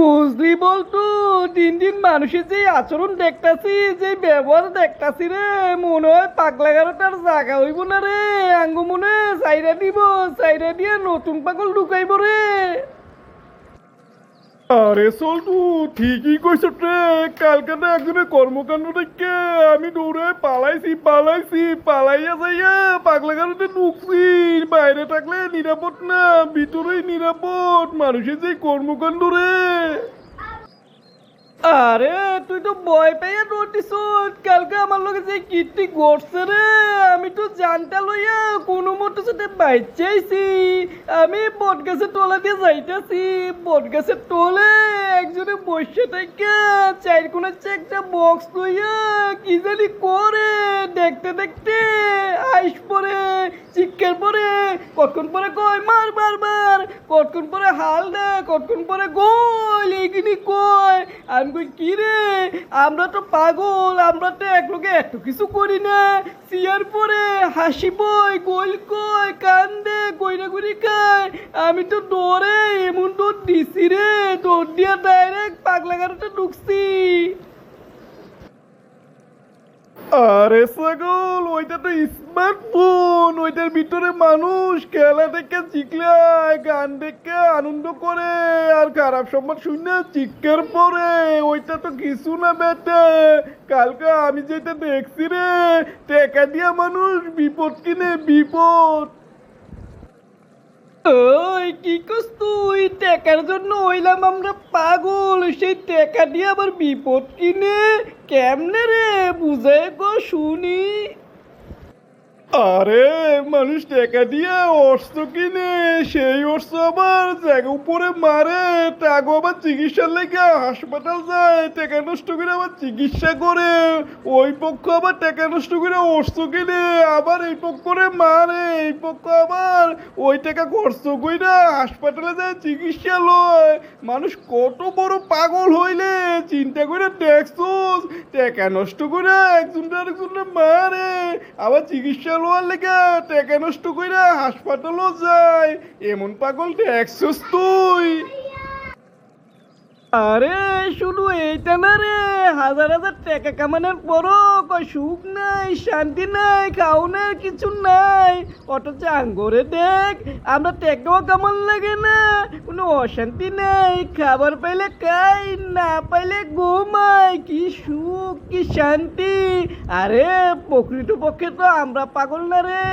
বুঝলি বলতো, দিন দিন মানুষের যে আচরণ দেখতাছি, যে ব্যবহার দেখতাছি রে, মনে হয় পাগলা গারোটার জায়গা হইব না রে। আঙ্গু মনে হয় চাইরা দিব, চাইরা দিয়ে নতুন পাগল ঢুকাইব রে। আরে চলটু, ঠিকই কইছ রে। কালকে না একজনের কর্মকাণ্ড দেখে আমি দৌড়ে পালাইয়া যাইয়া পাগলা গারোতে ঢুকছি। বাইরে থাকলে নিরাপদ না, ভিতরেই নিরাপদ। মানুষের যে কর্মকাণ্ড রে। আরে তুই তো ভয় পাইয়া দৌড়তিস। কালকে আমার লগে যে কীর্তি ঘটছে রে, আমি তো জানটা লইয়া কোনো মতো সাথে বাইচাইছি। আমি বটগাছের তলা দিয়ে যাইতাছি, বটগাছের তলে একজনে বসে থেকে চার কোণের চেয়ে একটা বক্স লইয়া কি জানি করে। দেখতে দেখতে আইস পরে, চিৎকার পরে, কতক্ষণ পরে কয় মার মার মার, কতক্ষণ পরে হাল দে, কতক্ষণ পরে গোল, এইখানে কয়। আমি কই কি রে, আমরা তো পাগল, আমরা তো এক লোকে এত কিছু করি না। সিয়ার পরে হাসি বই, গোল কয়, কান্দে, কইরা করি খায়। আমি তো দৌড়ে এমন দৌড় দিছি রে, দৌড় দিয়া ডাইরেক্ট পাগলা গারোতে ঢুকছি। আরে ছাগল, ওইটা তো স্মার্টফোন। ওইটার ভিতরে মানুষ খেলা দেখে শিখলায়, গান দেখে আনন্দ করে, আর খারাপ সম্মান শুনে চিৎকার পরে। ওইটা তো কিছু না বেটা। কালকে আমি যেটা দেখছি রে, টাকা দিয়া মানুষ বিপদ কিনে, বিপদ। ওই কি কস তুই? টাকার জন্য হইলাম আমরা পাগল, সেই টাকা দিয়ে আবার বিপদ কিনে? কেমনে রে, বুঝাই গো শুনি। আরে মানুষ টাকা দিয়ে অস্ত্র কিনে, সেই অস্ত্র আবার জায়গা উপরে মারে। টাকা আবার চিকিৎসার লেগে হাসপাতাল যায়, টাকা নষ্ট করে আবার চিকিৎসা করে। ওই পক্ষ আবার টাকা নষ্ট করে অস্ত্র কিনে, আবার এই পক্ষরে মারে। এই পক্ষ আবার ওই টাকা খরচ করে হাসপাতালে যায়, চিকিৎসা লয়। মানুষ কত বড় পাগল হইলে চিন্তা করে দেখছোস? টাকা নষ্ট করে একজনটা আরেকজনটা মারে, আবার চিকিৎসা লোয়ার লেগে টাকা নষ্ট কইরা হাসপাতালও যায়। এমন পাগল দেখছস তুই? আরে শুধু এইটা না রে, হাজার হাজার টাকা কামানোর পরও কয় সুখ নাই, শান্তি নাই, খাওয়ানোর কিছু নাই। অথচ আঙ্গরে দেখ, আমরা টাকাও কামান লাগে না, কোনো অশান্তি নাই। খাবার পাইলে খাই, না পাইলে ঘুমাই। কি সুখ, কি শান্তি। আরে প্রকৃতপক্ষে তো আমরা পাগল না রে,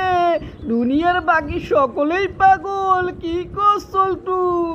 দুনিয়ার বাকি সকলেই পাগল। কি কর চল তুই?